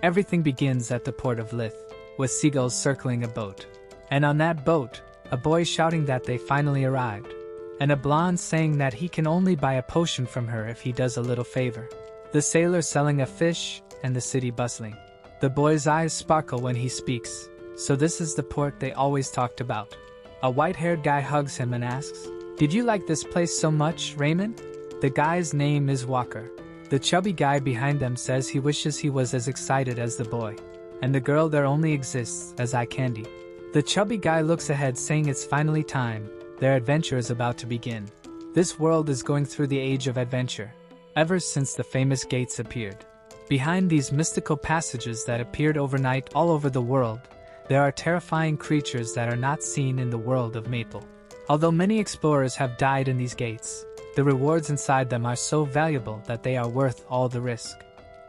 Everything begins at the port of Lith, with seagulls circling a boat. And on that boat, a boy shouting that they finally arrived, and a blonde saying that he can only buy a potion from her if he does a little favor. The sailor selling a fish, and the city bustling. The boy's eyes sparkle when he speaks, so this is the port they always talked about. A white-haired guy hugs him and asks, "Did you like this place so much, Raymond?" The guy's name is Walker. The chubby guy behind them says he wishes he was as excited as the boy, and the girl there only exists as eye candy. The chubby guy looks ahead saying it's finally time, their adventure is about to begin. This world is going through the age of adventure, ever since the famous gates appeared. Behind these mystical passages that appeared overnight all over the world, there are terrifying creatures that are not seen in the world of Maple. Although many explorers have died in these gates, the rewards inside them are so valuable that they are worth all the risk.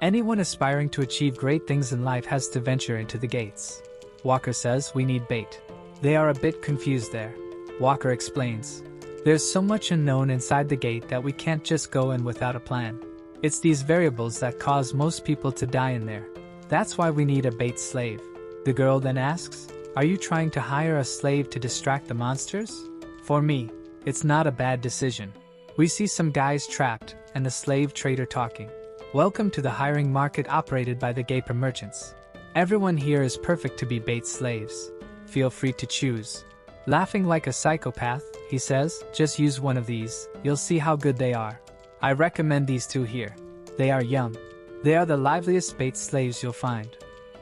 Anyone aspiring to achieve great things in life has to venture into the gates. Walker says we need bait. They are a bit confused there. Walker explains, "There's so much unknown inside the gate that we can't just go in without a plan. It's these variables that cause most people to die in there. That's why we need a bait slave." The girl then asks, "Are you trying to hire a slave to distract the monsters?" For me, it's not a bad decision. We see some guys trapped, and the slave trader talking. Welcome to the hiring market operated by the Gaper merchants. Everyone here is perfect to be bait slaves. Feel free to choose. Laughing like a psychopath, he says, "Just use one of these, you'll see how good they are. I recommend these two here. They are young. They are the liveliest bait slaves you'll find."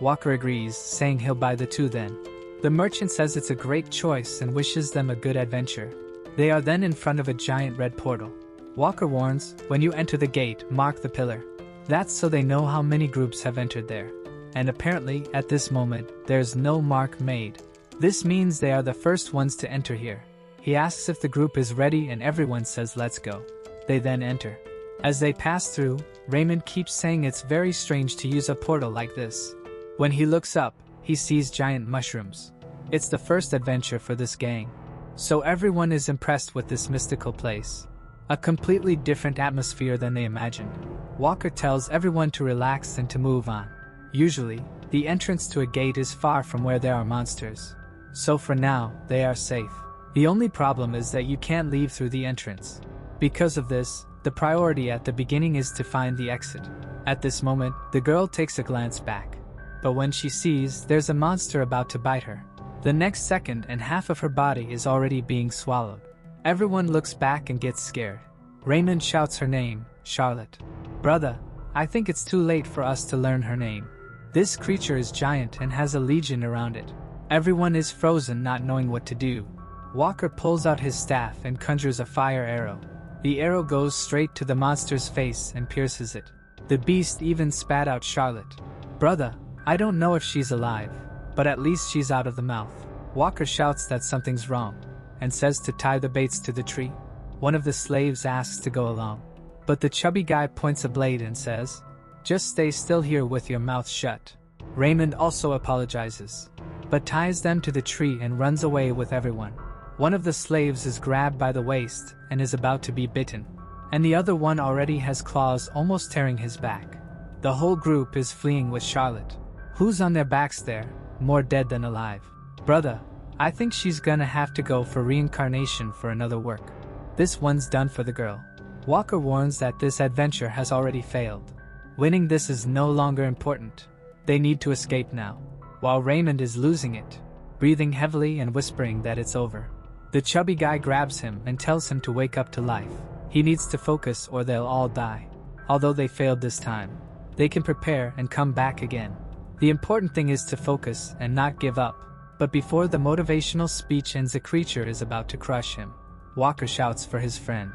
Walker agrees, saying he'll buy the two then. The merchant says it's a great choice and wishes them a good adventure. They are then in front of a giant red portal. Walker warns, "When you enter the gate, mark the pillar." That's so they know how many groups have entered there. And apparently, at this moment, there's no mark made. This means they are the first ones to enter here. He asks if the group is ready and everyone says let's go. They then enter. As they pass through, Raymond keeps saying it's very strange to use a portal like this. When he looks up, he sees giant mushrooms. It's the first adventure for this gang. So everyone is impressed with this mystical place. A completely different atmosphere than they imagined. Walker tells everyone to relax and to move on. Usually, the entrance to a gate is far from where there are monsters. So for now, they are safe. The only problem is that you can't leave through the entrance. Because of this, the priority at the beginning is to find the exit. At this moment, the girl takes a glance back. But when she sees there's a monster about to bite her, the next second and half of her body is already being swallowed. Everyone looks back and gets scared. Raymond shouts her name, Charlotte. "Brother, I think it's too late for us to learn her name. This creature is giant and has a legion around it." Everyone is frozen, not knowing what to do. Walker pulls out his staff and conjures a fire arrow. The arrow goes straight to the monster's face and pierces it. The beast even spat out Charlotte. "Brother, I don't know if she's alive, but at least she's out of the mouth." Walker shouts that something's wrong, and says to tie the baits to the tree. One of the slaves asks to go along, but the chubby guy points a blade and says, "Just stay still here with your mouth shut." Raymond also apologizes, but ties them to the tree and runs away with everyone. One of the slaves is grabbed by the waist and is about to be bitten, and the other one already has claws almost tearing his back. The whole group is fleeing with Charlotte. Who's on their backs there, more dead than alive? "Brother, I think she's gonna have to go for reincarnation for another work. This one's done for the girl." Walker warns that this adventure has already failed. Winning this is no longer important. They need to escape now. While Raymond is losing it, breathing heavily and whispering that it's over. The chubby guy grabs him and tells him to wake up to life. He needs to focus or they'll all die. Although they failed this time, they can prepare and come back again. The important thing is to focus and not give up. But before the motivational speech ends, a creature is about to crush him. Walker shouts for his friend.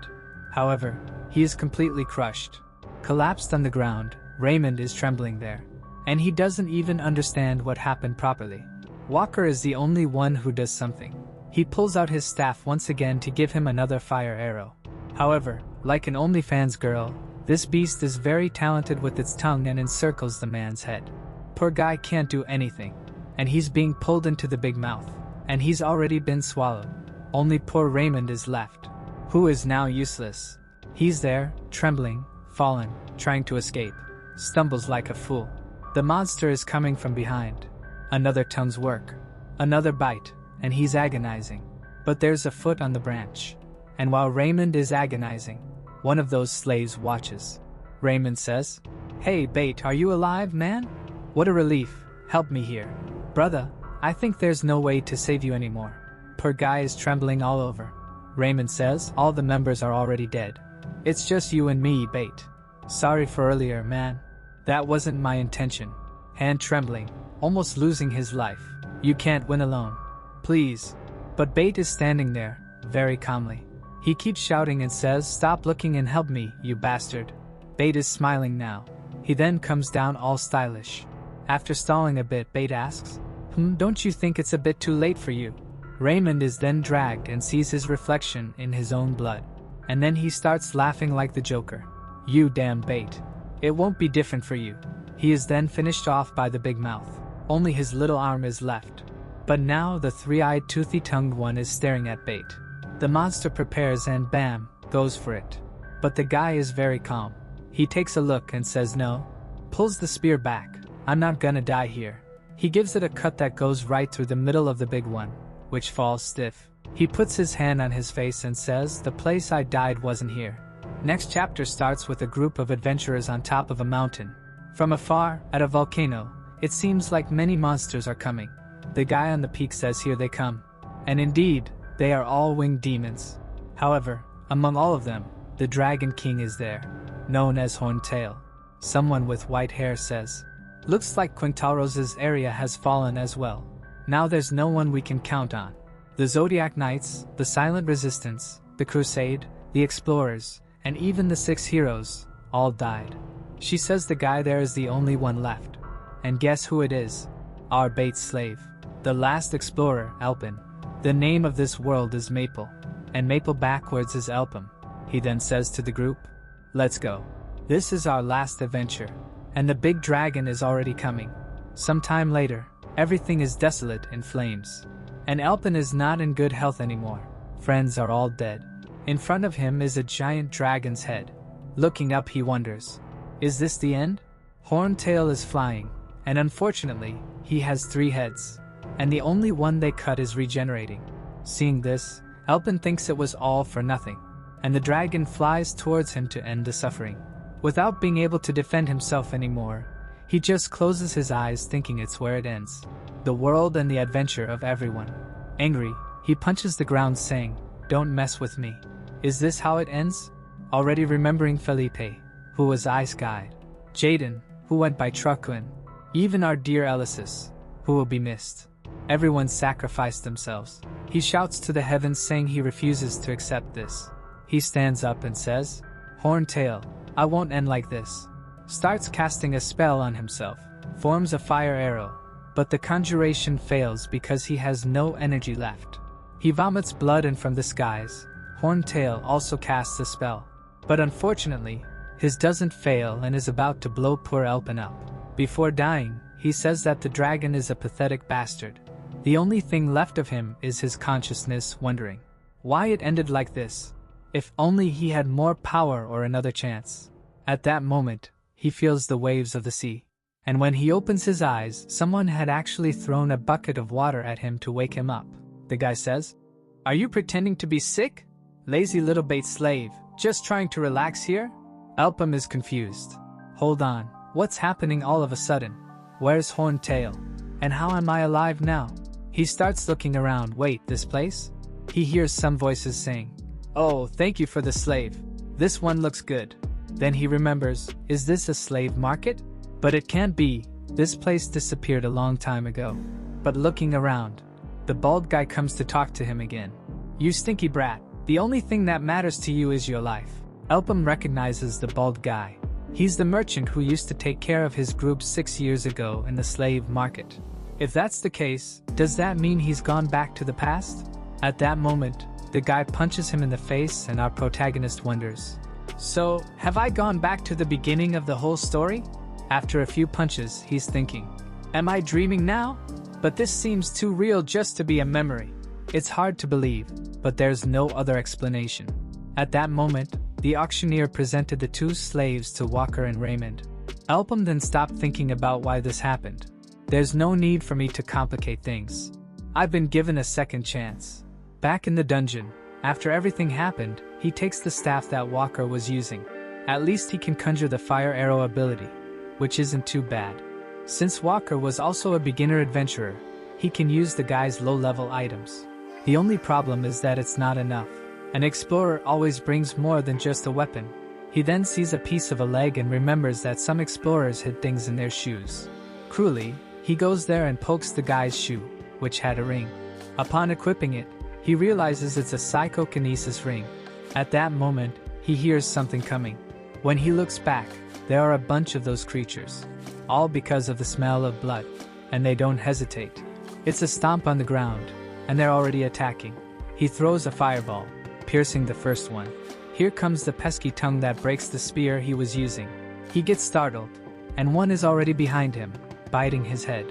However, he is completely crushed. Collapsed on the ground, Raymond is trembling there. And he doesn't even understand what happened properly. Walker is the only one who does something. He pulls out his staff once again to give him another fire arrow. However, like an OnlyFans girl, this beast is very talented with its tongue and encircles the man's head. Poor guy can't do anything, and he's being pulled into the big mouth, and he's already been swallowed. Only poor Raymond is left, who is now useless. He's there, trembling, fallen, trying to escape, stumbles like a fool. The monster is coming from behind. Another tongue's work. Another bite, and he's agonizing. But there's a foot on the branch. And while Raymond is agonizing, one of those slaves watches. Raymond says, "Hey, Bait, are you alive, man? What a relief. Help me here. Brother, I think there's no way to save you anymore." Poor guy is trembling all over. Raymond says, "All the members are already dead. It's just you and me, Bait. Sorry for earlier, man. That wasn't my intention." Hand trembling, almost losing his life. "You can't win alone. Please." But Bait is standing there, very calmly. He keeps shouting and says, "Stop looking and help me, you bastard." Bait is smiling now. He then comes down all stylish. After stalling a bit, Bait asks, "Don't you think it's a bit too late for you?" Raymond is then dragged and sees his reflection in his own blood. And then he starts laughing like the Joker. "You damn Bait. It won't be different for you." He is then finished off by the big mouth. Only his little arm is left. But now the three-eyed, toothy-tongued one is staring at Bait. The monster prepares and bam, goes for it. But the guy is very calm. He takes a look and says no. Pulls the spear back. "I'm not gonna die here." He gives it a cut that goes right through the middle of the big one, which falls stiff. He puts his hand on his face and says, "The place I died wasn't here." Next chapter starts with a group of adventurers on top of a mountain. From afar, at a volcano, it seems like many monsters are coming. The guy on the peak says here they come. And indeed, they are all winged demons. However, among all of them, the Dragon King is there, known as Horntail. Someone with white hair says, "Looks like Quintalros's area has fallen as well. Now there's no one we can count on." The Zodiac Knights, the Silent Resistance, the Crusade, the Explorers, and even the 6 heroes, all died. She says the guy there is the only one left. And guess who it is? Our Bait's slave. The last explorer, Elpin. The name of this world is Maple. And Maple backwards is Elpim. He then says to the group, "Let's go. This is our last adventure. And the big dragon is already coming." Sometime later, everything is desolate in flames. And Elpin is not in good health anymore. Friends are all dead. In front of him is a giant dragon's head. Looking up, he wonders, is this the end? Horntail is flying, and unfortunately, he has 3 heads. And the only one they cut is regenerating. Seeing this, Elpin thinks it was all for nothing. And the dragon flies towards him to end the suffering. Without being able to defend himself anymore, he just closes his eyes thinking it's where it ends. The world and the adventure of everyone. Angry, he punches the ground saying, "Don't mess with me." Is this how it ends? Already remembering Felipe, who was Ice Guide, Jaden, who went by Truckwin, even our dear Elysis, who will be missed. Everyone sacrificed themselves. He shouts to the heavens saying he refuses to accept this. He stands up and says, "Horntail, I won't end like this." Starts casting a spell on himself, forms a fire arrow, but the conjuration fails because he has no energy left. He vomits blood and from the skies, Horntail also casts a spell. But unfortunately, his doesn't fail and is about to blow poor Elpin up. Before dying, he says that the dragon is a pathetic bastard. The only thing left of him is his consciousness, wondering why it ended like this. If only he had more power or another chance. At that moment, he feels the waves of the sea. And when he opens his eyes, someone had actually thrown a bucket of water at him to wake him up. The guy says, "Are you pretending to be sick? Lazy little Bait slave, just trying to relax here?" Elpim is confused. Hold on, what's happening all of a sudden? Where's Horntail? And how am I alive now? He starts looking around. Wait, this place? He hears some voices saying, "Oh, thank you for the slave. This one looks good." Then he remembers, is this a slave market? But it can't be, this place disappeared a long time ago. But looking around, the bald guy comes to talk to him again. "You stinky brat, the only thing that matters to you is your life." Elpim recognizes the bald guy. He's the merchant who used to take care of his group 6 years ago in the slave market. If that's the case, does that mean he's gone back to the past? At that moment, the guy punches him in the face and our protagonist wonders, so, have I gone back to the beginning of the whole story? After a few punches, he's thinking, am I dreaming now? But this seems too real just to be a memory. It's hard to believe, but there's no other explanation. At that moment, the auctioneer presented the 2 slaves to Walker and Raymond. Elpam then stopped thinking about why this happened. There's no need for me to complicate things. I've been given a second chance. Back in the dungeon, after everything happened, he takes the staff that Walker was using. At least he can conjure the fire arrow ability, which isn't too bad. Since Walker was also a beginner adventurer, he can use the guy's low-level items. The only problem is that it's not enough. An explorer always brings more than just a weapon. He then sees a piece of a leg and remembers that some explorers hid things in their shoes. Cruelly, he goes there and pokes the guy's shoe, which had a ring. Upon equipping it, he realizes it's a psychokinesis ring. At that moment, he hears something coming. When he looks back, there are a bunch of those creatures. All because of the smell of blood. And they don't hesitate. It's a stomp on the ground, and they're already attacking. He throws a fireball, piercing the first one. Here comes the pesky tongue that breaks the spear he was using. He gets startled, and one is already behind him, biting his head.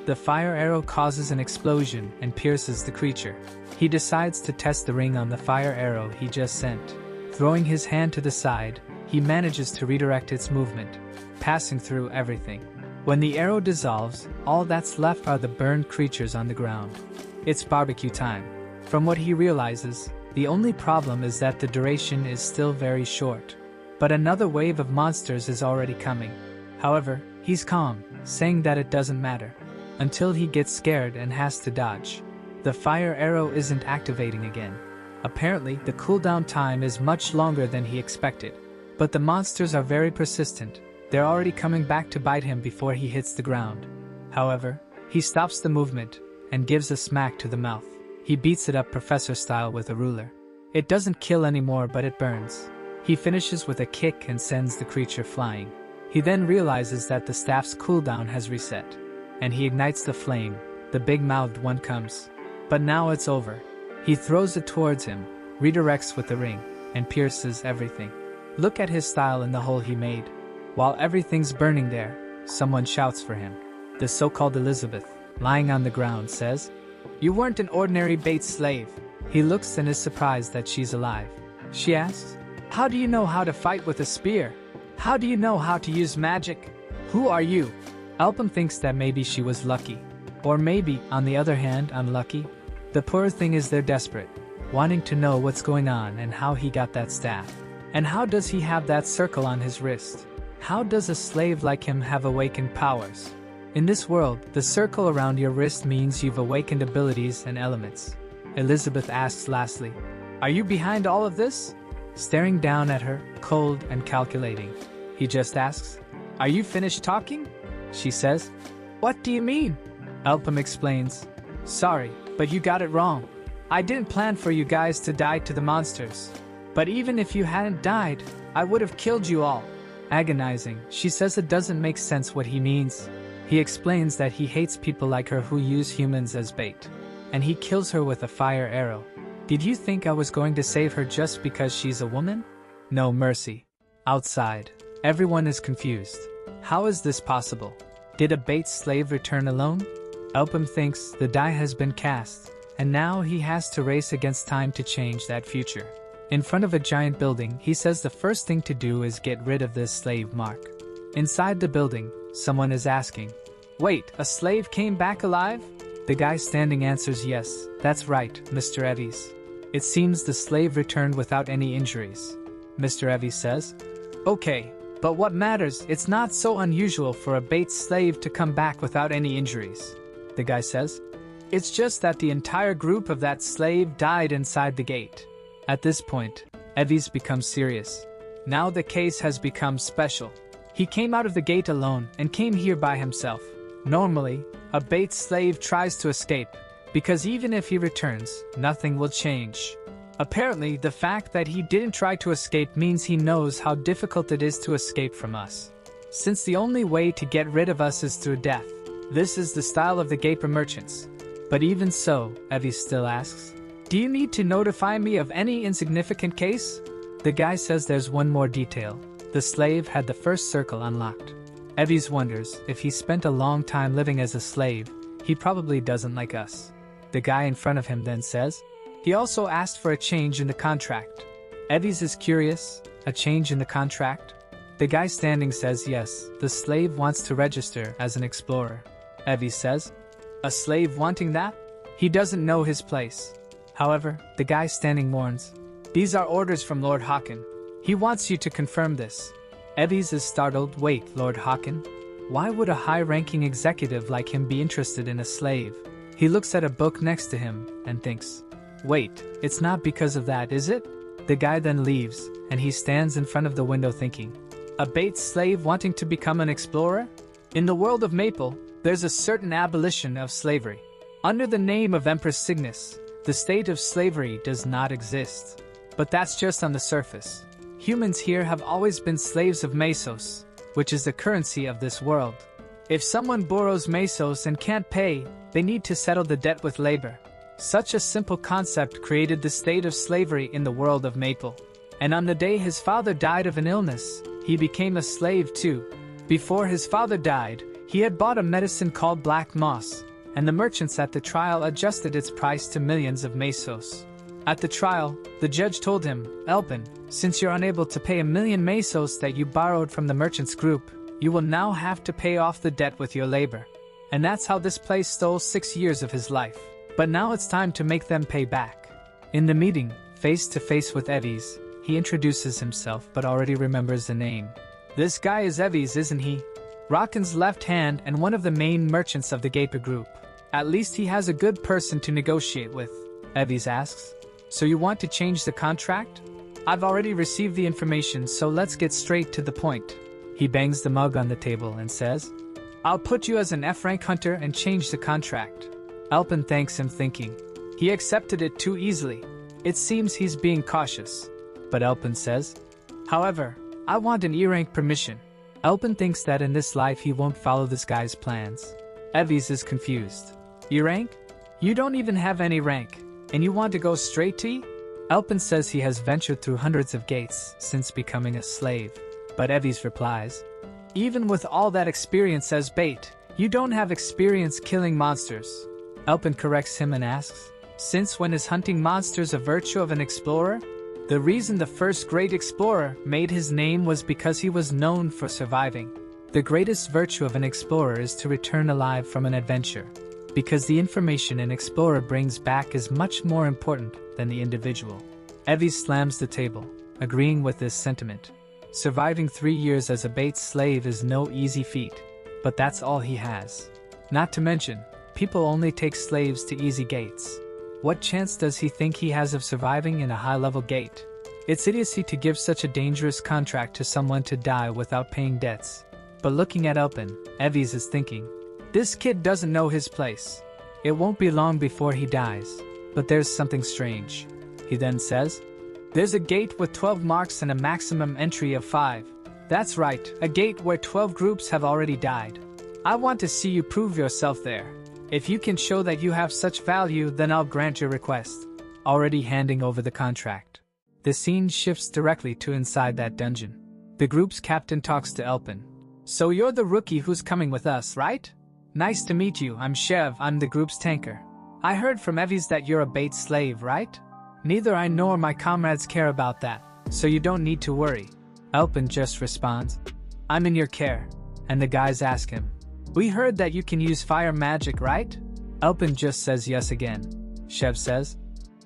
The fire arrow causes an explosion and pierces the creature. He decides to test the ring on the fire arrow he just sent. Throwing his hand to the side, he manages to redirect its movement, passing through everything. When the arrow dissolves, all that's left are the burned creatures on the ground. It's barbecue time. From what he realizes, the only problem is that the duration is still very short. But another wave of monsters is already coming. However, he's calm, saying that it doesn't matter. Until he gets scared and has to dodge. The fire arrow isn't activating again. Apparently, the cooldown time is much longer than he expected. But the monsters are very persistent. They're already coming back to bite him before he hits the ground. However, he stops the movement and gives a smack to the mouth. He beats it up professor style with a ruler. It doesn't kill anymore, but it burns. He finishes with a kick and sends the creature flying. He then realizes that the staff's cooldown has reset. And he ignites the flame. The big-mouthed one comes. But now it's over. He throws it towards him, redirects with the ring, and pierces everything. Look at his style in the hole he made. While everything's burning there, someone shouts for him. The so-called Elizabeth, lying on the ground, says, "You weren't an ordinary bait slave." He looks and is surprised that she's alive. She asks, "How do you know how to fight with a spear? How do you know how to use magic? Who are you?" Elpam thinks that maybe she was lucky. Or maybe, on the other hand, unlucky. The poor thing is they're desperate, wanting to know what's going on and how he got that staff. And how does he have that circle on his wrist? How does a slave like him have awakened powers? In this world, the circle around your wrist means you've awakened abilities and elements. Elizabeth asks lastly, "Are you behind all of this?" Staring down at her, cold and calculating. He just asks, "Are you finished talking?" She says, "What do you mean?" Elpam explains, "Sorry, but you got it wrong. I didn't plan for you guys to die to the monsters. But even if you hadn't died, I would have killed you all." Agonizing, she says it doesn't make sense what he means. He explains that he hates people like her who use humans as bait. And he kills her with a fire arrow. Did you think I was going to save her just because she's a woman? No mercy. Outside, everyone is confused. How is this possible? Did a bait slave return alone? Elpam thinks the die has been cast, and now he has to race against time to change that future. In front of a giant building, he says the first thing to do is get rid of this slave mark. Inside the building, someone is asking, "Wait, a slave came back alive?" The guy standing answers, "Yes, that's right, Mr. Eves. It seems the slave returned without any injuries." Mr. Eves says, "Okay, but what matters, it's not so unusual for a bait slave to come back without any injuries." The guy says, "It's just that the entire group of that slave died inside the gate." At this point, Eves becomes serious. Now the case has become special. He came out of the gate alone and came here by himself. Normally, a bait slave tries to escape, because even if he returns, nothing will change. Apparently, the fact that he didn't try to escape means he knows how difficult it is to escape from us. Since the only way to get rid of us is through death. This is the style of the Gaper merchants. But even so, Eves still asks, "Do you need to notify me of any insignificant case?" The guy says there's one more detail. The slave had the first circle unlocked. Eves wonders if he spent a long time living as a slave, he probably doesn't like us. The guy in front of him then says, he also asked for a change in the contract. Eves is curious, a change in the contract? The guy standing says yes, the slave wants to register as an explorer. Evie says, a slave wanting that? He doesn't know his place. However, the guy standing warns, these are orders from Lord Hawken. He wants you to confirm this. Evies is startled. Wait, Lord Hawken? Why would a high-ranking executive like him be interested in a slave? He looks at a book next to him and thinks, wait, it's not because of that, is it? The guy then leaves, and he stands in front of the window thinking, a bait slave wanting to become an explorer? In the world of Maple, there's a certain abolition of slavery. Under the name of Empress Cygnus, the state of slavery does not exist. But that's just on the surface. Humans here have always been slaves of mesos, which is the currency of this world. If someone borrows mesos and can't pay, they need to settle the debt with labor. Such a simple concept created the state of slavery in the world of Maple. And on the day his father died of an illness, he became a slave too. Before his father died, he had bought a medicine called black moss, and the merchants at the trial adjusted its price to millions of mesos. At the trial, the judge told him, Elpin, since you're unable to pay 1,000,000 mesos that you borrowed from the merchants group, you will now have to pay off the debt with your labor. And that's how this place stole 6 years of his life. But now it's time to make them pay back. In the meeting, face to face with Evies, he introduces himself but already remembers the name. This guy is Evies, isn't he? Rockin's left hand and one of the main merchants of the Gaper group. At least he has a good person to negotiate with, Evies asks. So you want to change the contract? I've already received the information, so let's get straight to the point. He bangs the mug on the table and says, I'll put you as an F-rank hunter and change the contract. Elpin thanks him thinking, he accepted it too easily. It seems he's being cautious. But Elpin says, however, I want an E-rank permission. Elpin thinks that in this life he won't follow this guy's plans. Evies is confused. E-rank? You don't even have any rank, and you want to go straight to E? Elpin says he has ventured through hundreds of gates since becoming a slave. But Evies replies, even with all that experience as bait, you don't have experience killing monsters. Elpin corrects him and asks, since when is hunting monsters a virtue of an explorer? The reason the first great explorer made his name was because he was known for surviving. The greatest virtue of an explorer is to return alive from an adventure, because the information an explorer brings back is much more important than the individual. Evies slams the table, agreeing with this sentiment. Surviving 3 years as a bait slave is no easy feat, but that's all he has. Not to mention, people only take slaves to easy gates. What chance does he think he has of surviving in a high-level gate? It's idiocy to give such a dangerous contract to someone to die without paying debts. But looking at Elpin, Evies is thinking, this kid doesn't know his place. It won't be long before he dies. But there's something strange. He then says, there's a gate with 12 marks and a maximum entry of 5. That's right, a gate where 12 groups have already died. I want to see you prove yourself there. If you can show that you have such value, then I'll grant your request. Already handing over the contract. The scene shifts directly to inside that dungeon. The group's captain talks to Elpin. So you're the rookie who's coming with us, right? Nice to meet you, I'm Chev, I'm the group's tanker. I heard from Evies that you're a bait slave, right? Neither I nor my comrades care about that, so you don't need to worry. Elpin just responds, I'm in your care. And the guys ask him, we heard that you can use fire magic, right? Elpin just says yes again. Chev says,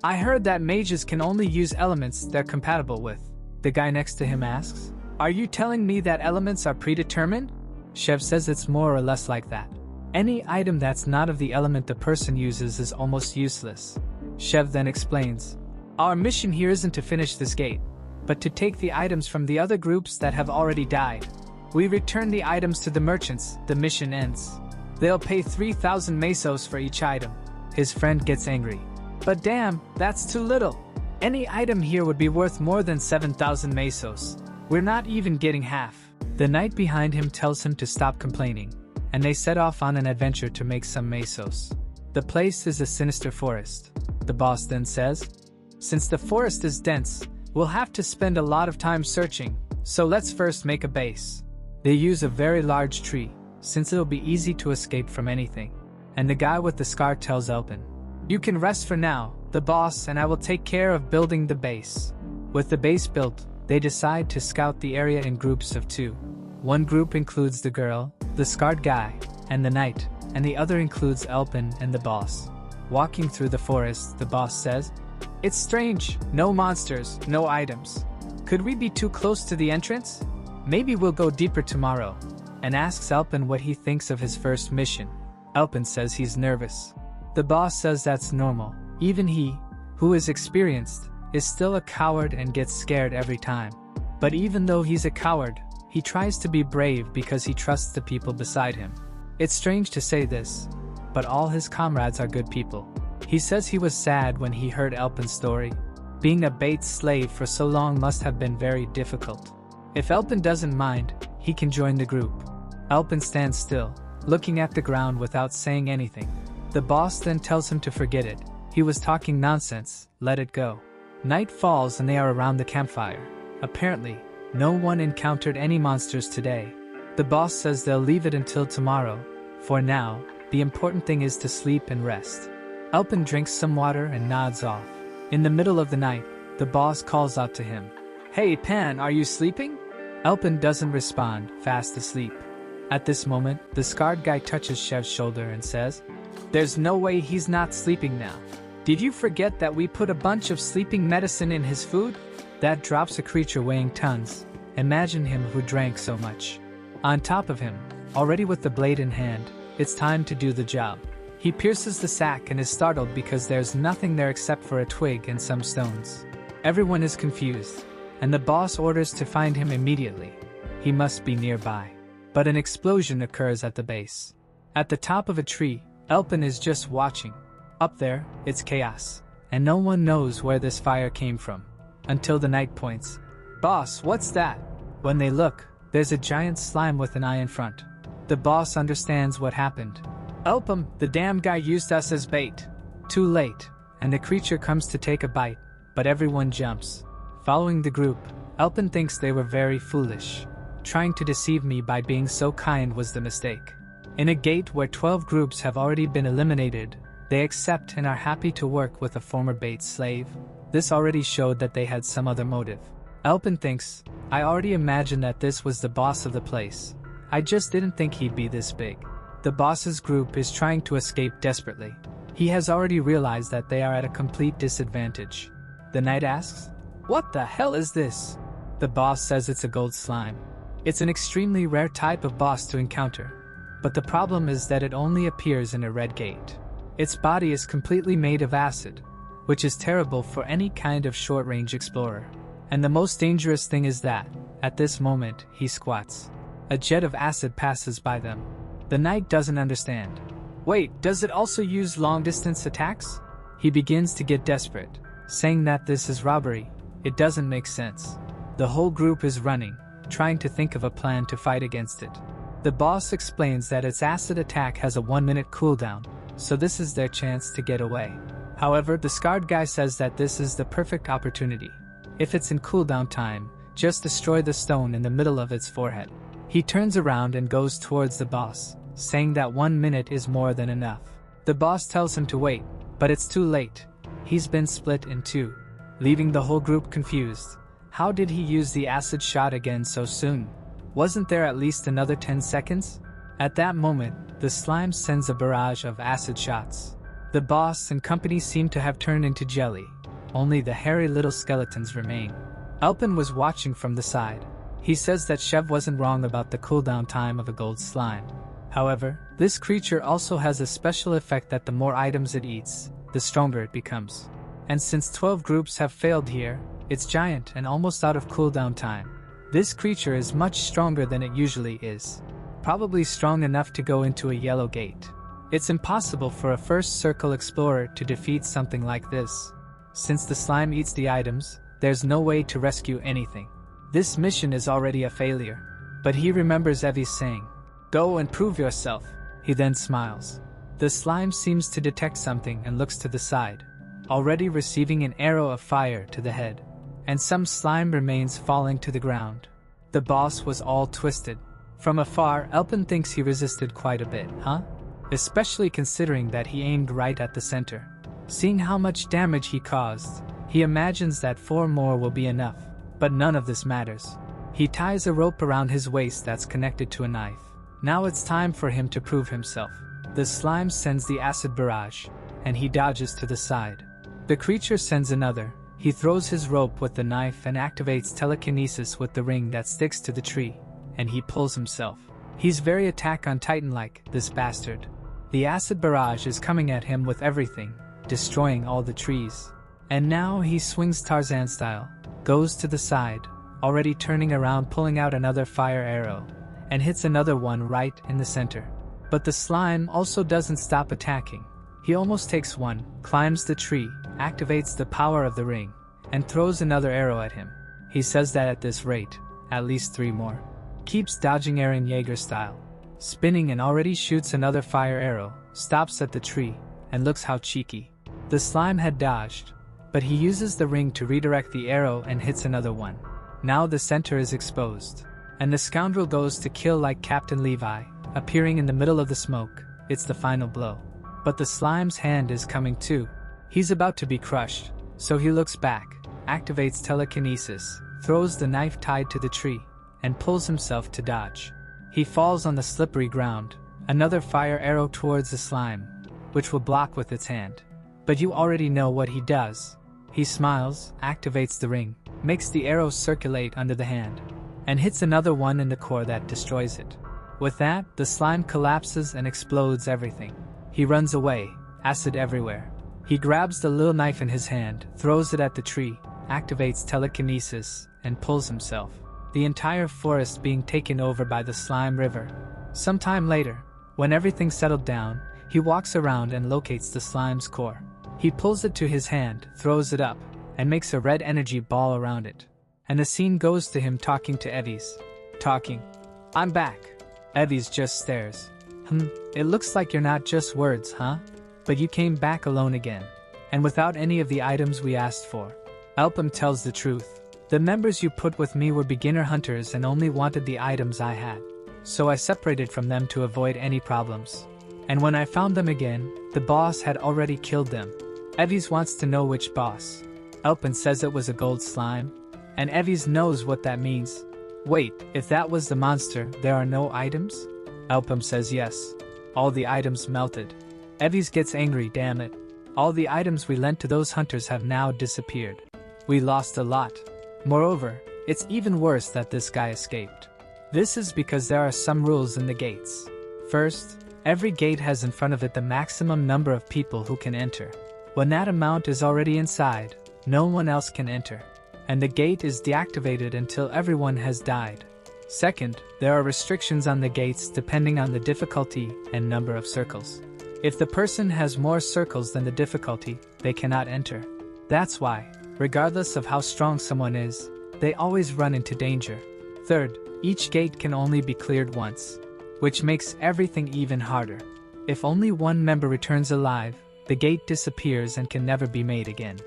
I heard that mages can only use elements they're compatible with. The guy next to him asks, are you telling me that elements are predetermined? Chev says it's more or less like that. Any item that's not of the element the person uses is almost useless. Chev then explains, our mission here isn't to finish this gate, but to take the items from the other groups that have already died. We return the items to the merchants, the mission ends. They'll pay 3,000 mesos for each item. His friend gets angry. But damn, that's too little. Any item here would be worth more than 7,000 mesos. We're not even getting half. The knight behind him tells him to stop complaining, and they set off on an adventure to make some mesos. The place is a sinister forest. The boss then says, since the forest is dense, we'll have to spend a lot of time searching, so let's first make a base. They use a very large tree, since it'll be easy to escape from anything. And the guy with the scar tells Elpin, you can rest for now, the boss and I will take care of building the base. With the base built, They decide to scout the area in groups of 2. One group includes the girl, the scarred guy, and the knight, and the other includes Elpin and the boss. Walking through the forest, the boss says, "It's strange, no monsters, no items. Could we be too close to the entrance? Maybe we'll go deeper tomorrow," and asks Elpin what he thinks of his first mission. Elpin says he's nervous. The boss says that's normal. Even he, who is experienced, is still a coward and gets scared every time. But even though he's a coward, he tries to be brave because he trusts the people beside him. It's strange to say this, but all his comrades are good people. He says he was sad when he heard Elpin's story. Being a bait slave for so long must have been very difficult. If Elpin doesn't mind, he can join the group. Elpin stands still, looking at the ground without saying anything. The boss then tells him to forget it. He was talking nonsense, let it go. Night falls and they are around the campfire. Apparently, no one encountered any monsters today. The boss says they'll leave it until tomorrow. For now, the important thing is to sleep and rest. Elpin drinks some water and nods off. In the middle of the night, the boss calls out to him. "Hey Pan, are you sleeping?" Elpin doesn't respond, fast asleep. At this moment, the scarred guy touches Shev's shoulder and says, "There's no way he's not sleeping now. Did you forget that we put a bunch of sleeping medicine in his food?" That drops a creature weighing tons. Imagine him who drank so much. On top of him, already with the blade in hand, it's time to do the job. He pierces the sack and is startled because there's nothing there except for a twig and some stones. Everyone is confused, and the boss orders to find him immediately. He must be nearby. But an explosion occurs at the base. At the top of a tree, Elpin is just watching. Up there, it's chaos, and no one knows where this fire came from. Until the knight points. "Boss, what's that?" When they look, there's a giant slime with an eye in front. The boss understands what happened. "Elpin, the damn guy used us as bait." Too late, and the creature comes to take a bite, but everyone jumps. Following the group, Elpin thinks they were very foolish. Trying to deceive me by being so kind was the mistake. In a gate where 12 groups have already been eliminated, they accept and are happy to work with a former bait slave. This already showed that they had some other motive. Elpin thinks, "I already imagined that this was the boss of the place. I just didn't think he'd be this big." The boss's group is trying to escape desperately. He has already realized that they are at a complete disadvantage. The knight asks, "What the hell is this?" The boss says it's a gold slime. It's an extremely rare type of boss to encounter. But the problem is that it only appears in a red gate. Its body is completely made of acid, which is terrible for any kind of short-range explorer. And the most dangerous thing is that, at this moment, he squats. A jet of acid passes by them. The knight doesn't understand. "Wait, does it also use long-distance attacks?" He begins to get desperate, saying that this is robbery. It doesn't make sense. The whole group is running, trying to think of a plan to fight against it. The boss explains that its acid attack has a 1-minute cooldown, so this is their chance to get away. However, the scarred guy says that this is the perfect opportunity. If it's in cooldown time, just destroy the stone in the middle of its forehead. He turns around and goes towards the boss, saying that 1 minute is more than enough. The boss tells him to wait, but it's too late. He's been split in two, leaving the whole group confused. How did he use the acid shot again so soon? Wasn't there at least another 10 seconds? At that moment, the slime sends a barrage of acid shots. The boss and company seem to have turned into jelly. Only the hairy little skeletons remain. Elpin was watching from the side. He says that Shev wasn't wrong about the cooldown time of a gold slime. However, this creature also has a special effect that the more items it eats, the stronger it becomes. And since 12 groups have failed here, it's giant and almost out of cooldown time. This creature is much stronger than it usually is. Probably strong enough to go into a yellow gate. It's impossible for a first circle explorer to defeat something like this. Since the slime eats the items, there's no way to rescue anything. This mission is already a failure. But he remembers Evie's saying, "Go and prove yourself." He then smiles. The slime seems to detect something and looks to the side, already receiving an arrow of fire to the head. And some slime remains falling to the ground. The boss was all twisted. From afar, Elpin thinks he resisted quite a bit, huh? Especially considering that he aimed right at the center. Seeing how much damage he caused, he imagines that 4 more will be enough. But none of this matters. He ties a rope around his waist that's connected to a knife. Now it's time for him to prove himself. The slime sends the acid barrage, and he dodges to the side. The creature sends another. He throws his rope with the knife and activates telekinesis with the ring that sticks to the tree, and he pulls himself. He's very Attack on Titan-like, this bastard. The acid barrage is coming at him with everything, destroying all the trees. And now he swings Tarzan style, goes to the side, already turning around, pulling out another fire arrow, and hits another one right in the center. But the slime also doesn't stop attacking. He almost takes one, climbs the tree, activates the power of the ring, and throws another arrow at him. He says that at this rate, at least 3 more. Keeps dodging Eren Yeager style, spinning and already shoots another fire arrow, stops at the tree, and looks how cheeky. The slime had dodged, but he uses the ring to redirect the arrow and hits another one. Now the center is exposed, and the scoundrel goes to kill like Captain Levi, appearing in the middle of the smoke. It's the final blow. But the slime's hand is coming too. He's about to be crushed, so he looks back, activates telekinesis, throws the knife tied to the tree, and pulls himself to dodge. He falls on the slippery ground, another fire arrow towards the slime, which will block with its hand. But you already know what he does. He smiles, activates the ring, makes the arrow circulate under the hand, and hits another one in the core that destroys it. With that, the slime collapses and explodes everything. He runs away, acid everywhere. He grabs the little knife in his hand, throws it at the tree, activates telekinesis, and pulls himself. The entire forest being taken over by the slime river. Sometime later, when everything settled down, he walks around and locates the slime's core. He pulls it to his hand, throws it up, and makes a red energy ball around it. And the scene goes to him talking to Evis. Talking. "I'm back." Evis just stares. It looks like you're not just words, huh? But you came back alone again. And without any of the items we asked for. Elpham tells the truth. The members you put with me were beginner hunters and only wanted the items I had. So I separated from them to avoid any problems. And when I found them again, the boss had already killed them. Evis wants to know which boss. Elpham says it was a gold slime. And Evis knows what that means. Wait, if that was the monster, there are no items? Elpham says yes. All the items melted. Evis gets angry, damn it. All the items we lent to those hunters have now disappeared. We lost a lot. Moreover, it's even worse that this guy escaped. This is because there are some rules in the gates. First, every gate has in front of it the maximum number of people who can enter. When that amount is already inside, no one else can enter. And the gate is deactivated until everyone has died. Second, there are restrictions on the gates depending on the difficulty and number of circles. If the person has more circles than the difficulty, they cannot enter. That's why, regardless of how strong someone is, they always run into danger. Third, each gate can only be cleared once, which makes everything even harder. If only one member returns alive, the gate disappears and can never be made again.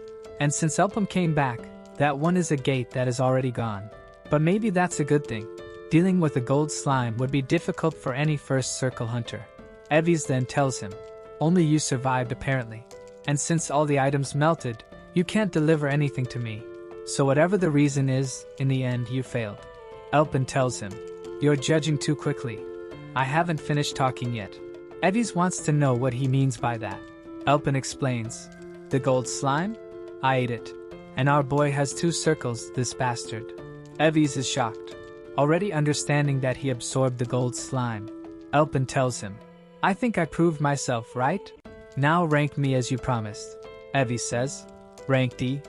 And since Elpham came back, that one is a gate that is already gone. But maybe that's a good thing. Dealing with a gold slime would be difficult for any first circle hunter. Evis then tells him, only you survived apparently. And since all the items melted, you can't deliver anything to me. So whatever the reason is, in the end you failed. Elpham tells him, you're judging too quickly. I haven't finished talking yet. Evis wants to know what he means by that. Elpham explains, the gold slime? I ate it. And our boy has 2 circles, this bastard. Evis is shocked, already understanding that he absorbed the gold slime. Elpham tells him, I think I proved myself, right? Now rank me as you promised. Evis says, rank D?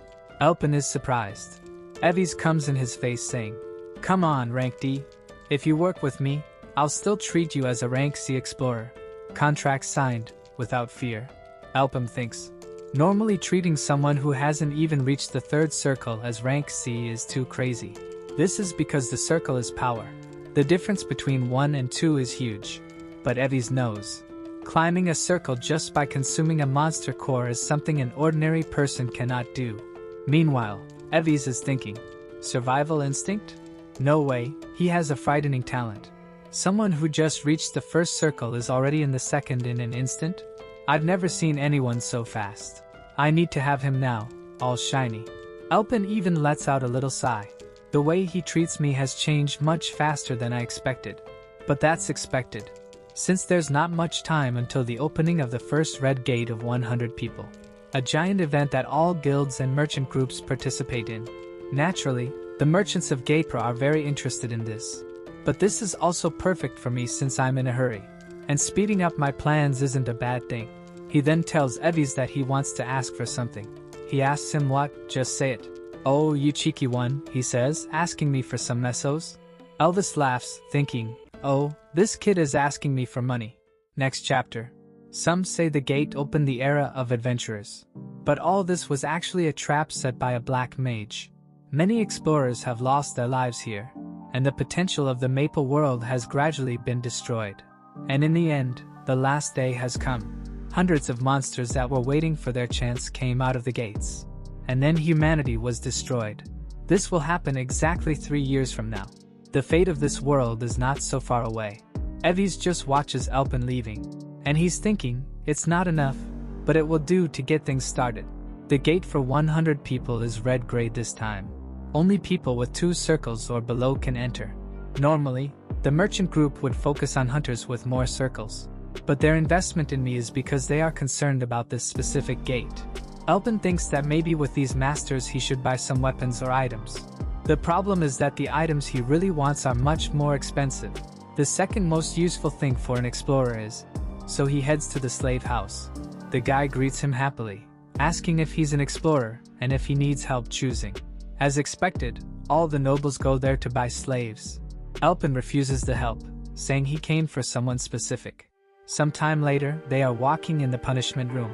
Elpham is surprised. Evis comes in his face saying, come on, rank D. If you work with me, I'll still treat you as a rank C explorer. Contract signed, without fear. Elpham thinks, normally treating someone who hasn't even reached the 3rd circle as rank C is too crazy. This is because the circle is power. The difference between 1 and 2 is huge. But Evis knows. Climbing a circle just by consuming a monster core is something an ordinary person cannot do. Meanwhile, Evis is thinking, survival instinct? No way, he has a frightening talent. Someone who just reached the 1st circle is already in the 2nd in an instant? I've never seen anyone so fast. I need to have him now, all shiny. Elpham even lets out a little sigh. The way he treats me has changed much faster than I expected. But that's expected, since there's not much time until the opening of the first red gate of 100 people. A giant event that all guilds and merchant groups participate in. Naturally, the merchants of Gapra are very interested in this. But this is also perfect for me since I'm in a hurry. And speeding up my plans isn't a bad thing. He then tells Evis that he wants to ask for something. He asks him what, just say it. Oh, you cheeky one, he says, asking me for some mesos? Elvis laughs, thinking, oh, this kid is asking me for money. Next chapter. Some say the gate opened the era of adventurers. But all this was actually a trap set by a black mage. Many explorers have lost their lives here, and the potential of the Maple world has gradually been destroyed. And in the end, the last day has come. Hundreds of monsters that were waiting for their chance came out of the gates. And then humanity was destroyed. This will happen exactly 3 years from now. The fate of this world is not so far away. Evis just watches Elpin leaving. And he's thinking, it's not enough, but it will do to get things started. The gate for 100 people is red grade this time. Only people with 2 circles or below can enter. Normally, the merchant group would focus on hunters with more circles. But their investment in me is because they are concerned about this specific gate. Elpin thinks that maybe with these masters he should buy some weapons or items. The problem is that the items he really wants are much more expensive. The second most useful thing for an explorer is. So he heads to the slave house. The guy greets him happily, asking if he's an explorer and if he needs help choosing. As expected, all the nobles go there to buy slaves. Elpin refuses the help, saying he came for someone specific. Some time later, they are walking in the punishment room.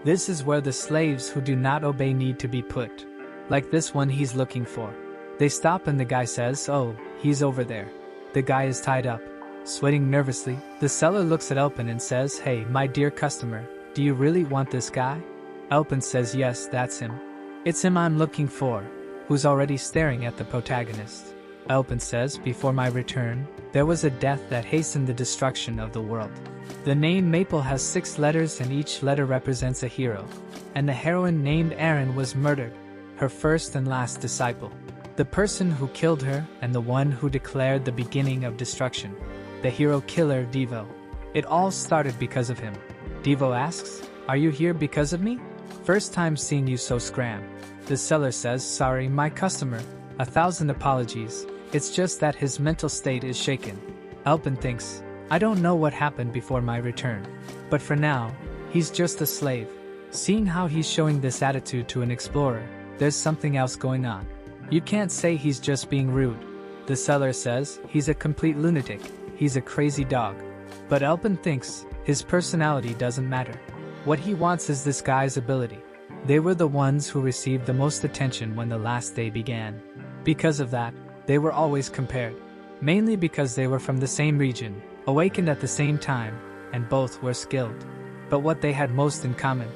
This is where the slaves who do not obey need to be put. Like this one he's looking for. They stop and the guy says, oh, he's over there. The guy is tied up. Sweating nervously, the seller looks at Elpin and says, hey, my dear customer, do you really want this guy? Elpin says yes, that's him. It's him I'm looking for, who's already staring at the protagonist. Elpin says, before my return, there was a death that hastened the destruction of the world. The name Maple has 6 letters and each letter represents a hero. And the heroine named Erin was murdered, her first and last disciple. The person who killed her and the one who declared the beginning of destruction. The hero killer Devo. It all started because of him. Devo asks, are you here because of me? First time seeing you so scram. The seller says, sorry, my customer. 1,000 apologies. It's just that his mental state is shaken. Elpin thinks, I don't know what happened before my return. But for now, he's just a slave. Seeing how he's showing this attitude to an explorer, there's something else going on. You can't say he's just being rude. The seller says, he's a complete lunatic. He's a crazy dog. But Elpin thinks, his personality doesn't matter. What he wants is this guy's ability. They were the ones who received the most attention when the last day began. Because of that, they were always compared. Mainly because they were from the same region, awakened at the same time, and both were skilled. But what they had most in common.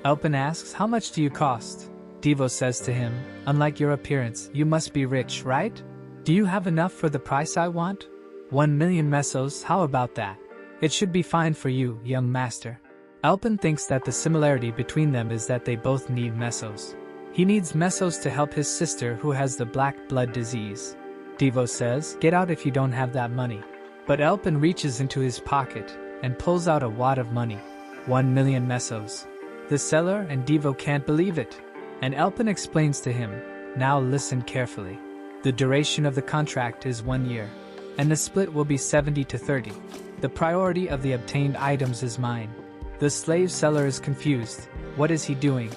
Elpin asks, how much do you cost? Devo says to him, unlike your appearance, you must be rich, right? Do you have enough for the price I want? 1 million mesos, how about that? It should be fine for you, young master. Elpin thinks that the similarity between them is that they both need mesos. He needs mesos to help his sister who has the black blood disease. Devo says, get out if you don't have that money. But Elpin reaches into his pocket and pulls out a wad of money. 1 million mesos. The seller and Devo can't believe it. And Elpin explains to him, now listen carefully. The duration of the contract is 1 year. And the split will be 70 to 30. The priority of the obtained items is mine. The slave seller is confused. What is he doing?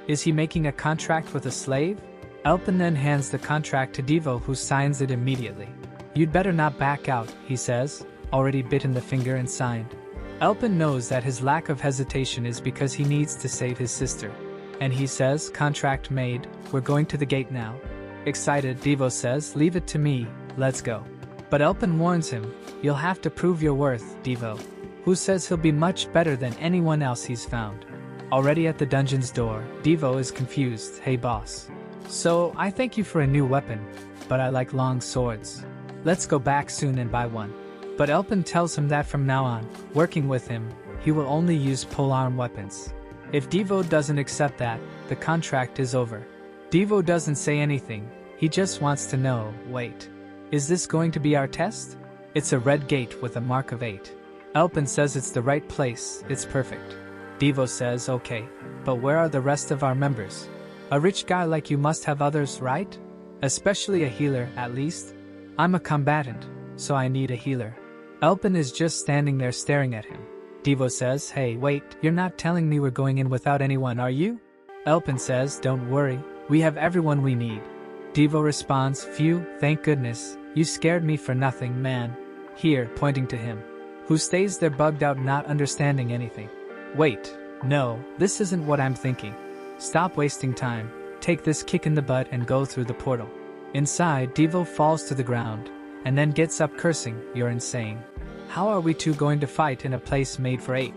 Is he making a contract with a slave? Elpin then hands the contract to Devo, who signs it immediately. You'd better not back out, he says, already bitten the finger and signed. Elpin knows that his lack of hesitation is because he needs to save his sister. And he says, contract made, we're going to the gate now. Excited, Devo says, leave it to me, let's go. But Elpin warns him, you'll have to prove your worth, Devo. Who says he'll be much better than anyone else he's found. Already at the dungeon's door, Devo is confused, hey boss. So, I thank you for a new weapon, but I like long swords. Let's go back soon and buy one. But Elpin tells him that from now on, working with him, he will only use polearm weapons. If Devo doesn't accept that, the contract is over. Devo doesn't say anything, He just wants to know, wait. Is this going to be our test? It's a red gate with a mark of 8. Elpin says it's the right place, it's perfect. Devo says, okay, but where are the rest of our members? A rich guy like you must have others, right? Especially a healer, at least. I'm a combatant, so I need a healer. Elpin is just standing there staring at him. Devo says, hey, wait, you're not telling me we're going in without anyone, are you? Elpin says, don't worry, we have everyone we need. Devo responds, phew, thank goodness, you scared me for nothing, man. Here, pointing to him, who stays there bugged out not understanding anything. Wait, no, this isn't what I'm thinking. Stop wasting time, take this kick in the butt and go through the portal. Inside, Devo falls to the ground, and then gets up cursing, you're insane. How are we two going to fight in a place made for 8?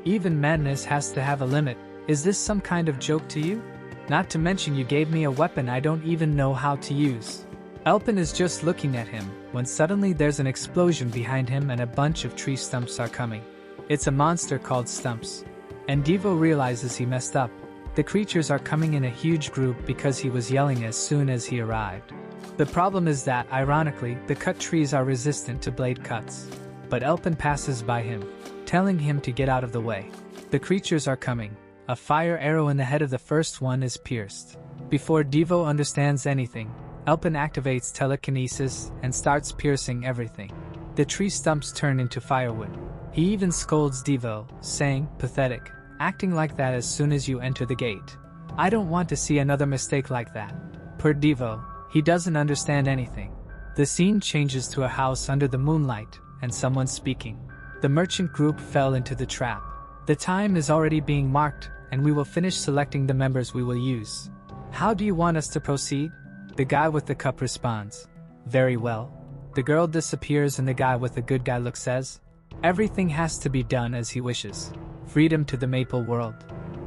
Even madness has to have a limit. Is this some kind of joke to you? Not to mention you gave me a weapon I don't even know how to use. Elpin is just looking at him, when suddenly there's an explosion behind him and a bunch of tree stumps are coming. It's a monster called Stumps. And Devo realizes he messed up. The creatures are coming in a huge group because he was yelling as soon as he arrived. The problem is that, ironically, the cut trees are resistant to blade cuts. But Elpin passes by him, telling him to get out of the way. The creatures are coming. A fire arrow in the head of the first one is pierced. Before Devo understands anything, Elpin activates telekinesis and starts piercing everything. The tree stumps turn into firewood. He even scolds Devo, saying, pathetic, acting like that as soon as you enter the gate. I don't want to see another mistake like that. Per Devo, he doesn't understand anything. The scene changes to a house under the moonlight, and someone speaking. The merchant group fell into the trap. The time is already being marked, and we will finish selecting the members we will use. How do you want us to proceed? The guy with the cup responds. Very well. The girl disappears and the guy with the good guy look says, everything has to be done as he wishes. Freedom to the maple world.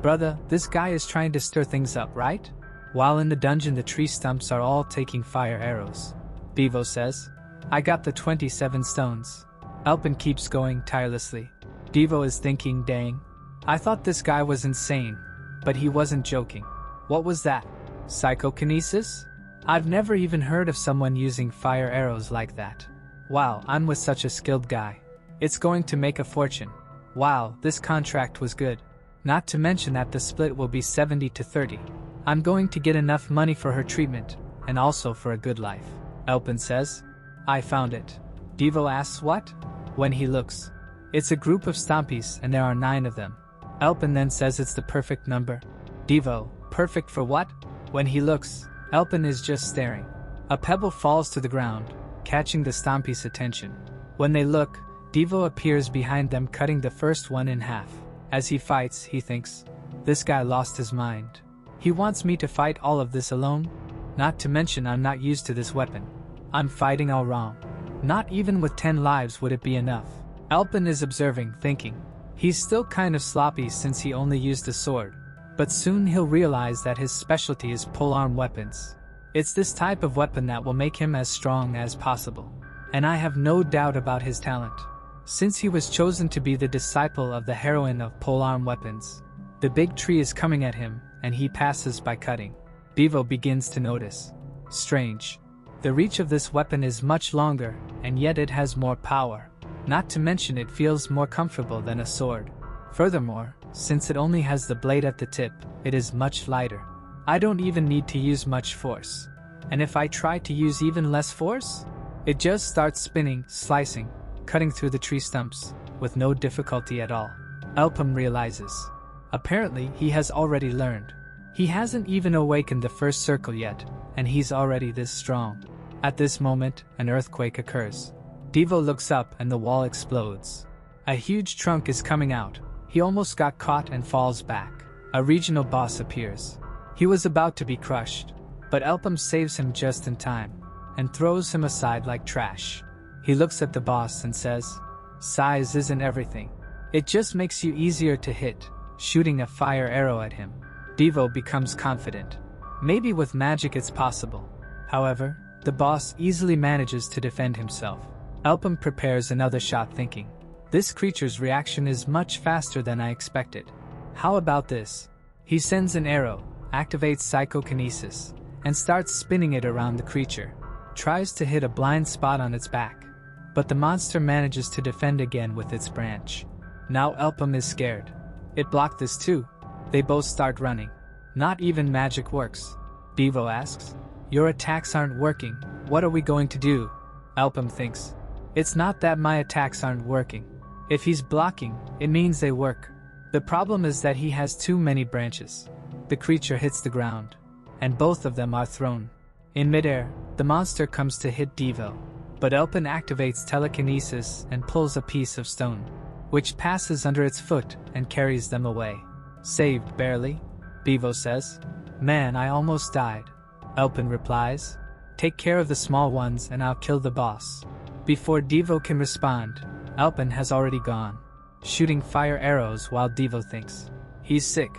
Brother, this guy is trying to stir things up, right? While in the dungeon the tree stumps are all taking fire arrows. Devo says, I got the 27 stones. Elpin keeps going tirelessly. Devo is thinking, dang. I thought this guy was insane. But he wasn't joking. What was that? Psychokinesis? I've never even heard of someone using fire arrows like that. Wow, I'm with such a skilled guy. It's going to make a fortune. Wow, this contract was good. Not to mention that the split will be 70 to 30. I'm going to get enough money for her treatment, and also for a good life. Elpin says, I found it. Devo asks what? When he looks. It's a group of stompies and there are 9 of them. Elpin then says it's the perfect number. Devo, perfect for what? When he looks, Elpin is just staring. A pebble falls to the ground, catching the stompies' attention. When they look, Devo appears behind them cutting the first one in half. As he fights, he thinks, this guy lost his mind. He wants me to fight all of this alone? Not to mention I'm not used to this weapon. I'm fighting all wrong. Not even with 10 lives would it be enough. Elpin is observing, thinking. He's still kind of sloppy since he only used a sword. But soon he'll realize that his specialty is polearm weapons. It's this type of weapon that will make him as strong as possible. And I have no doubt about his talent. Since he was chosen to be the disciple of the heroine of polearm weapons. The big tree is coming at him, and he passes by cutting. Devo begins to notice. Strange. The reach of this weapon is much longer, and yet it has more power. Not to mention it feels more comfortable than a sword. Furthermore, since it only has the blade at the tip, it is much lighter. I don't even need to use much force. And if I try to use even less force? It just starts spinning, slicing, cutting through the tree stumps, with no difficulty at all. Elpin realizes. Apparently, he has already learned. He hasn't even awakened the first circle yet, and he's already this strong. At this moment, an earthquake occurs. Devo looks up and the wall explodes. A huge trunk is coming out. He almost got caught and falls back. A regional boss appears. He was about to be crushed, but Elpin saves him just in time, and throws him aside like trash. He looks at the boss and says, size isn't everything. It just makes you easier to hit, shooting a fire arrow at him. Devo becomes confident. Maybe with magic it's possible. However, the boss easily manages to defend himself. Elpin prepares another shot thinking, this creature's reaction is much faster than I expected. How about this? He sends an arrow, activates psychokinesis, and starts spinning it around the creature. Tries to hit a blind spot on its back, but the monster manages to defend again with its branch. Now Elpum is scared. It blocked this too. They both start running. Not even magic works. Devo asks, "Your attacks aren't working, what are we going to do?" Elpum thinks, "It's not that my attacks aren't working. If he's blocking, it means they work. The problem is that he has too many branches." The creature hits the ground, and both of them are thrown. In midair, the monster comes to hit Devo, but Elpum activates telekinesis and pulls a piece of stone, which passes under its foot and carries them away. "Saved, barely," Devo says. "Man, I almost died." Elpum replies, "Take care of the small ones and I'll kill the boss." Before Devo can respond, Elpum has already gone, shooting fire arrows while Devo thinks, he's sick.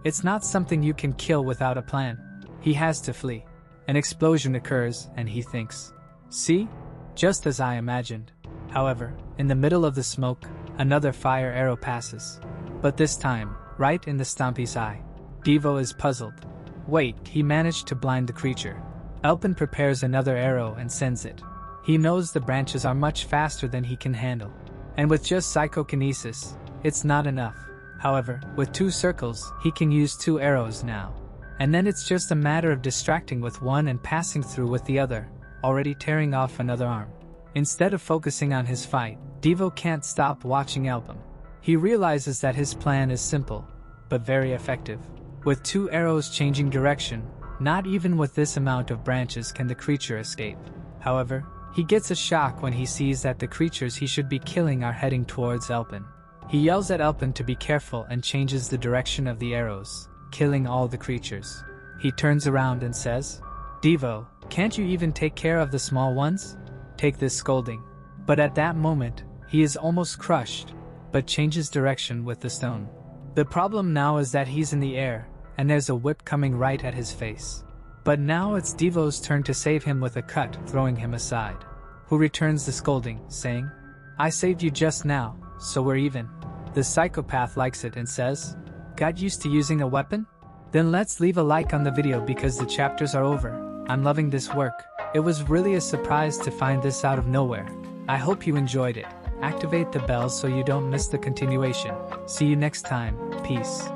It's not something you can kill without a plan. He has to flee. An explosion occurs and he thinks, "See? Just as I imagined." However, in the middle of the smoke, another fire arrow passes. But this time, right in the Stompy's eye. Devo is puzzled. Wait, he managed to blind the creature. Elpum prepares another arrow and sends it. He knows the branches are much faster than he can handle. And with just psychokinesis, it's not enough. However, with 2 circles, he can use 2 arrows now. And then it's just a matter of distracting with one and passing through with the other, already tearing off another arm. Instead of focusing on his fight, Devo can't stop watching Elpum. He realizes that his plan is simple, but very effective. With 2 arrows changing direction, not even with this amount of branches can the creature escape. However, he gets a shock when he sees that the creatures he should be killing are heading towards Elpum. He yells at Elpum to be careful and changes the direction of the arrows, killing all the creatures. He turns around and says, "Devo, can't you even take care of the small ones? Take this scolding." But at that moment, he is almost crushed, but changes direction with the stone. The problem now is that he's in the air, and there's a whip coming right at his face. But now it's Devo's turn to save him with a cut, throwing him aside. Who returns the scolding, saying, "I saved you just now, so we're even." The psychopath likes it and says, "Got used to using a weapon? Then let's leave a like on the video because the chapters are over. I'm loving this work. It was really a surprise to find this out of nowhere. I hope you enjoyed it. Activate the bell so you don't miss the continuation. See you next time. Peace."